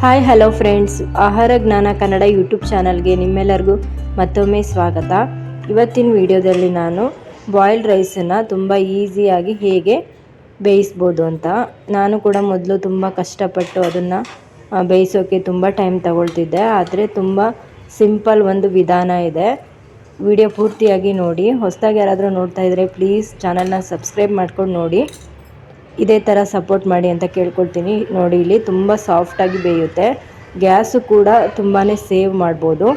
Hi hello friends, ಆಹಾರ ಜ್ಞಾನ Kannada YouTube ಚಾನಲ್ಗೆ ನಿಮ್ಮೆಲ್ಲರಿಗೂ ಮತ್ತೊಮ್ಮೆ ಸ್ವಾಗತ. ಇವತ್ತಿನ ವಿಡಿಯೋದಲ್ಲಿ ನಾನು ಬಾಯ್ಲ್ಡ್ ರೈಸನ್ನು ತುಂಬ ಈಸಿಯಾಗಿ ಹೇಗೆ ಬೇಯಿಸ್ಬೋದು ಅಂತ. ನಾನು ಕೂಡ ಮೊದಲು ತುಂಬ ಕಷ್ಟಪಟ್ಟು ಅದನ್ನು ಬೇಯಿಸೋಕ್ಕೆ ತುಂಬ ಟೈಮ್ ತಗೊಳ್ತಿದ್ದೆ. ಆದರೆ ತುಂಬ ಸಿಂಪಲ್ ಒಂದು ವಿಧಾನ ಇದೆ. ವಿಡಿಯೋ ಪೂರ್ತಿಯಾಗಿ ನೋಡಿ. ಹೊಸದಾಗಿ ಯಾರಾದರೂ ನೋಡ್ತಾ ಇದ್ದರೆ ಪ್ಲೀಸ್ ಚಾನಲ್ನ ಸಬ್ಸ್ಕ್ರೈಬ್ ಮಾಡ್ಕೊಂಡು ನೋಡಿ. ಇದೇ ಥರ ಸಪೋರ್ಟ್ ಮಾಡಿ ಅಂತ ಕೇಳ್ಕೊಳ್ತೀನಿ. ನೋಡಿ, ಇಲ್ಲಿ ತುಂಬ ಸಾಫ್ಟಾಗಿ ಬೇಯುತ್ತೆ. ಗ್ಯಾಸು ಕೂಡ ತುಂಬಾ ಸೇವ್ ಮಾಡ್ಬೋದು.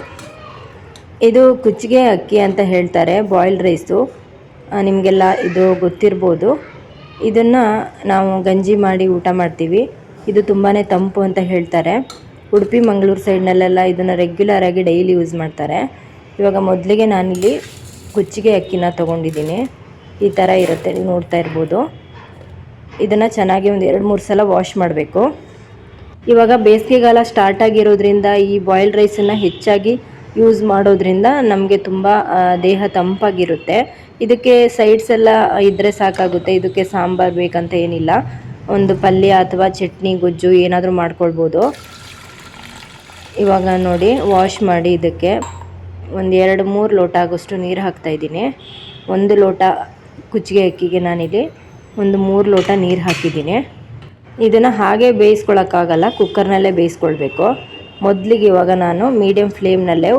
ಇದು ಕುಚ್ಚಿಗೆ ಅಕ್ಕಿ ಅಂತ ಹೇಳ್ತಾರೆ, ಬಾಯ್ಲ್ಡ್ ರೈಸು. ನಿಮಗೆಲ್ಲ ಇದು ಗೊತ್ತಿರ್ಬೋದು. ಇದನ್ನು ನಾವು ಗಂಜಿ ಮಾಡಿ ಊಟ ಮಾಡ್ತೀವಿ. ಇದು ತುಂಬಾ ತಂಪು ಅಂತ ಹೇಳ್ತಾರೆ. ಉಡುಪಿ ಮಂಗಳೂರು ಸೈಡ್ನಲ್ಲೆಲ್ಲ ಇದನ್ನು ರೆಗ್ಯುಲರಾಗಿ ಡೈಲಿ ಯೂಸ್ ಮಾಡ್ತಾರೆ. ಇವಾಗ ಮೊದಲಿಗೆ ನಾನಿಲ್ಲಿ ಕುಚ್ಚಿಗೆ ಅಕ್ಕಿನ ತೊಗೊಂಡಿದ್ದೀನಿ. ಈ ಥರ ಇರುತ್ತೆ, ನೀವು ನೋಡ್ತಾ ಇರ್ಬೋದು. ಇದನ್ನು ಚೆನ್ನಾಗಿ ಒಂದು 2-3 ಸಲ ವಾಶ್ ಮಾಡಬೇಕು. ಇವಾಗ ಬೇಸಿಗೆಗಾಲ ಸ್ಟಾರ್ಟ್ ಆಗಿರೋದ್ರಿಂದ ಈ ಬಾಯ್ಲ್ಡ್ ರೈಸನ್ನು ಹೆಚ್ಚಾಗಿ ಯೂಸ್ ಮಾಡೋದ್ರಿಂದ ನಮಗೆ ತುಂಬ ದೇಹ ತಂಪಾಗಿರುತ್ತೆ. ಇದಕ್ಕೆ ಸೈಡ್ಸ್ ಎಲ್ಲ ಇದ್ದರೆ ಸಾಕಾಗುತ್ತೆ. ಇದಕ್ಕೆ ಸಾಂಬಾರು ಬೇಕಂತ ಏನಿಲ್ಲ. ಒಂದು ಪಲ್ಯ ಅಥವಾ ಚಟ್ನಿ, ಗೊಜ್ಜು ಏನಾದರೂ ಮಾಡ್ಕೊಳ್ಬೋದು. ಇವಾಗ ನೋಡಿ, ವಾಶ್ ಮಾಡಿ ಇದಕ್ಕೆ ಒಂದು 2-3 ಲೋಟ ಆಗೋಷ್ಟು ನೀರು ಹಾಕ್ತಾಯಿದ್ದೀನಿ. 1 ಲೋಟ ಕುಚ್ಚಿಗೆ ಅಕ್ಕಿಗೆ ನಾನಿಲ್ಲಿ 3 ಲೋಟ ನೀರು ಹಾಕಿದ್ದೀನಿ. ಇದನ್ನು ಹಾಗೆ ಬೇಯಿಸ್ಕೊಳ್ಳೋಕ್ಕಾಗಲ್ಲ, ಕುಕ್ಕರ್ನಲ್ಲೇ ಬೇಯಿಸ್ಕೊಳ್ಬೇಕು. ಮೊದಲಿಗೆ ಇವಾಗ ನಾನು ಮೀಡಿಯಮ್ ಫ್ಲೇಮ್ನಲ್ಲೇ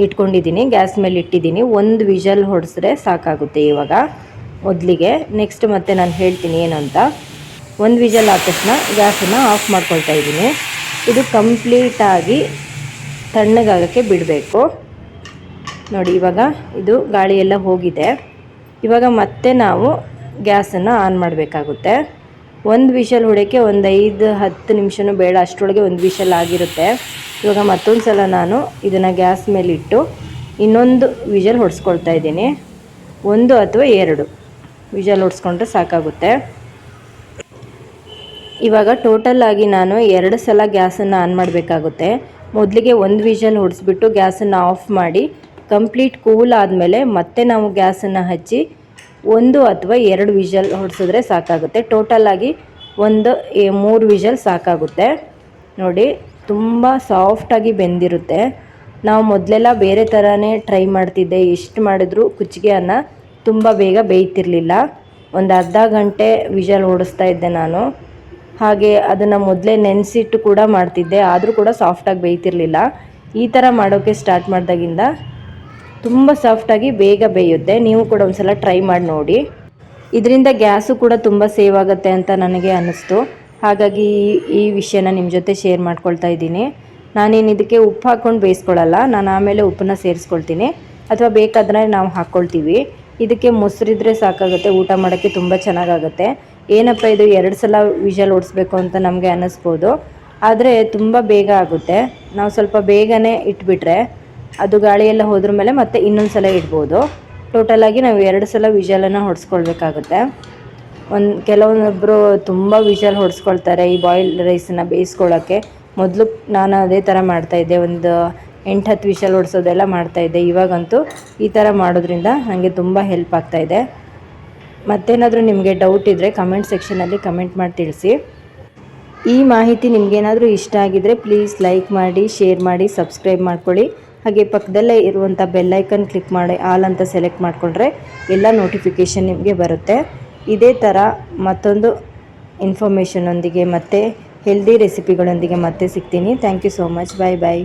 ಇಟ್ಕೊಂಡಿದ್ದೀನಿ, ಗ್ಯಾಸ್ ಮೇಲೆ ಇಟ್ಟಿದ್ದೀನಿ. 1 ವಿಷಲ್ ಹೊಡೆಸಿದ್ರೆ ಸಾಕಾಗುತ್ತೆ ಇವಾಗ ಮೊದಲಿಗೆ. ನೆಕ್ಸ್ಟ್ ಮತ್ತೆ ನಾನು ಹೇಳ್ತೀನಿ ಏನು ಅಂತ. 1 ವಿಷಲ್ ಆದ ತಕ್ಷಣ ಗ್ಯಾಸನ್ನು ಆಫ್ ಮಾಡ್ಕೊಳ್ತಾ ಇದ್ದೀನಿ. ಇದು ಕಂಪ್ಲೀಟಾಗಿ ತಣ್ಣಗಾಗೋಕ್ಕೆ ಬಿಡಬೇಕು. ನೋಡಿ, ಇವಾಗ ಇದು ಗಾಳಿ ಎಲ್ಲ ಹೋಗಿದೆ. ಇವಾಗ ಮತ್ತೆ ನಾವು ಗ್ಯಾಸನ್ನು ಆನ್ ಮಾಡಬೇಕಾಗುತ್ತೆ. 1 ವಿಷಲ್ ಹೊಡೆಯೋಕ್ಕೆ ಒಂದು 5-10 ನಿಮಿಷನೂ ಬೇಡ, ಅಷ್ಟರೊಳಗೆ 1 ವಿಷಲ್ ಆಗಿರುತ್ತೆ. ಇವಾಗ ಮತ್ತೊಂದು ಸಲ ನಾನು ಇದನ್ನು ಗ್ಯಾಸ್ ಮೇಲಿಟ್ಟು ಇನ್ನೊಂದು ವಿಷಲ್ ಹೊಡೆಸ್ಕೊಳ್ತಾ ಇದ್ದೀನಿ. 1 ಅಥವಾ 2 ವಿಷಲ್ ಹೊಡೆಸ್ಕೊಂಡ್ರೆ ಸಾಕಾಗುತ್ತೆ. ಇವಾಗ ಟೋಟಲಾಗಿ ನಾನು 2 ಸಲ ಗ್ಯಾಸನ್ನು ಆನ್ ಮಾಡಬೇಕಾಗುತ್ತೆ. ಮೊದಲಿಗೆ 1 ವಿಷಲ್ ಹೊಡೆಸ್ಬಿಟ್ಟು ಗ್ಯಾಸನ್ನು ಆಫ್ ಮಾಡಿ ಕಂಪ್ಲೀಟ್ ಕೂಲ್ ಆದಮೇಲೆ ಮತ್ತೆ ನಾವು ಗ್ಯಾಸನ್ನು ಹಚ್ಚಿ 1 ಅಥವಾ 2 ವಿಷಲ್ ಹೊಡೆಸಿದ್ರೆ ಸಾಕಾಗುತ್ತೆ. ಟೋಟಲಾಗಿ 3 ವಿಷಲ್ ಸಾಕಾಗುತ್ತೆ. ನೋಡಿ, ತುಂಬ ಸಾಫ್ಟಾಗಿ ಬೆಂದಿರುತ್ತೆ. ನಾವು ಮೊದಲೆಲ್ಲ ಬೇರೆ ಥರನೇ ಟ್ರೈ ಮಾಡ್ತಿದ್ದೆ. ಎಷ್ಟು ಮಾಡಿದ್ರೂ ಕುಚ್ಚಿಗೆ ಅನ್ನ ತುಂಬ ಬೇಗ ಬೇಯ್ತಿರಲಿಲ್ಲ. ಒಂದು ಅರ್ಧ ಗಂಟೆ ವಿಷಲ್ ಹೊಡಿಸ್ತಾ ಇದ್ದೆ ನಾನು. ಹಾಗೆ ಅದನ್ನು ಮೊದಲೇ ನೆನೆಸಿಟ್ಟು ಕೂಡ ಮಾಡ್ತಿದ್ದೆ, ಆದರೂ ಕೂಡ ಸಾಫ್ಟಾಗಿ ಬೇಯ್ತಿರಲಿಲ್ಲ. ಈ ಥರ ಮಾಡೋಕ್ಕೆ ಸ್ಟಾರ್ಟ್ ಮಾಡಿದಾಗಿಂದ ತುಂಬ ಸಾಫ್ಟಾಗಿ ಬೇಗ ಬೇಯುತ್ತೆ. ನೀವು ಕೂಡ ಒಂದು ಸಲ ಟ್ರೈ ಮಾಡಿ ನೋಡಿ. ಇದರಿಂದ ಗ್ಯಾಸು ಕೂಡ ತುಂಬ ಸೇವ್ ಆಗುತ್ತೆ ಅಂತ ನನಗೆ ಅನ್ನಿಸ್ತು. ಹಾಗಾಗಿ ಈ ವಿಷಯನ ನಿಮ್ಮ ಜೊತೆ ಶೇರ್ ಮಾಡ್ಕೊಳ್ತಾ ಇದ್ದೀನಿ. ನಾನೇನು ಇದಕ್ಕೆ ಉಪ್ಪು ಹಾಕ್ಕೊಂಡು ಬೇಯಿಸ್ಕೊಳ್ಳಲ್ಲ. ನಾನು ಆಮೇಲೆ ಉಪ್ಪನ್ನ ಸೇರಿಸ್ಕೊಳ್ತೀನಿ, ಅಥವಾ ಬೇಕಾದರೆ ನಾವು ಹಾಕ್ಕೊಳ್ತೀವಿ. ಇದಕ್ಕೆ ಮೊಸರಿದ್ರೆ ಸಾಕಾಗುತ್ತೆ, ಊಟ ಮಾಡೋಕ್ಕೆ ತುಂಬ ಚೆನ್ನಾಗಾಗುತ್ತೆ. ಏನಪ್ಪ ಇದು 2 ಸಲ ವಿಷಲ್ ಓಡಿಸ್ಬೇಕು ಅಂತ ನಮಗೆ ಅನ್ನಿಸ್ಬೋದು, ಆದರೆ ತುಂಬ ಬೇಗ ಆಗುತ್ತೆ. ನಾವು ಸ್ವಲ್ಪ ಬೇಗನೆ ಇಟ್ಬಿಟ್ರೆ ಅದು ಗಾಳಿಯೆಲ್ಲ ಹೋದ್ರ ಮೇಲೆ ಮತ್ತೆ ಇನ್ನೊಂದು ಸಲ ಇಡ್ಬೋದು. ಟೋಟಲಾಗಿ ನಾವು 2 ಸಲ ವಿಷಲನ್ನು ಹೊಡೆಸ್ಕೊಳ್ಬೇಕಾಗುತ್ತೆ. ಕೆಲವೊಬ್ಬರು ತುಂಬ ವಿಷಲ್ ಹೊಡೆಸ್ಕೊಳ್ತಾರೆ ಈ ಬಾಯ್ಲ್ಡ್ ರೈಸನ್ನು ಬೇಯಿಸ್ಕೊಳ್ಳೋಕ್ಕೆ. ಮೊದಲು ನಾನು ಅದೇ ಥರ ಮಾಡ್ತಾಯಿದ್ದೆ, ಒಂದು 8-10 ವಿಷಲ್ ಹೊಡೆಸೋದೆಲ್ಲ ಮಾಡ್ತಾಯಿದ್ದೆ. ಇವಾಗಂತೂ ಈ ಥರ ಮಾಡೋದ್ರಿಂದ ನನಗೆ ತುಂಬ ಹೆಲ್ಪ್ ಆಗ್ತಾಯಿದೆ. ಮತ್ತೇನಾದರೂ ನಿಮಗೆ ಡೌಟ್ ಇದ್ದರೆ ಕಮೆಂಟ್ ಸೆಕ್ಷನಲ್ಲಿ ಕಮೆಂಟ್ ಮಾಡಿ ತಿಳಿಸಿ. ಈ ಮಾಹಿತಿ ನಿಮಗೇನಾದರೂ ಇಷ್ಟ ಆಗಿದ್ದರೆ ಪ್ಲೀಸ್ ಲೈಕ್ ಮಾಡಿ, ಶೇರ್ ಮಾಡಿ, ಸಬ್ಸ್ಕ್ರೈಬ್ ಮಾಡ್ಕೊಳ್ಳಿ. ಹಾಗೆ ಪಕ್ಕದಲ್ಲೇ ಇರುವಂಥ ಬೆಲ್ಲೈಕನ್ ಕ್ಲಿಕ್ ಮಾಡಿ ಆಲ್ ಅಂತ ಸೆಲೆಕ್ಟ್ ಮಾಡಿಕೊಂಡ್ರೆ ಎಲ್ಲ ನೋಟಿಫಿಕೇಷನ್ ನಿಮಗೆ ಬರುತ್ತೆ. ಇದೇ ಥರ ಮತ್ತೊಂದು ಇನ್ಫಾರ್ಮೇಷನ್ನೊಂದಿಗೆ ಮತ್ತೆ ಹೆಲ್ದಿ ರೆಸಿಪಿಗಳೊಂದಿಗೆ ಮತ್ತೆ ಸಿಗ್ತೀನಿ. Thank you so much. Bye bye.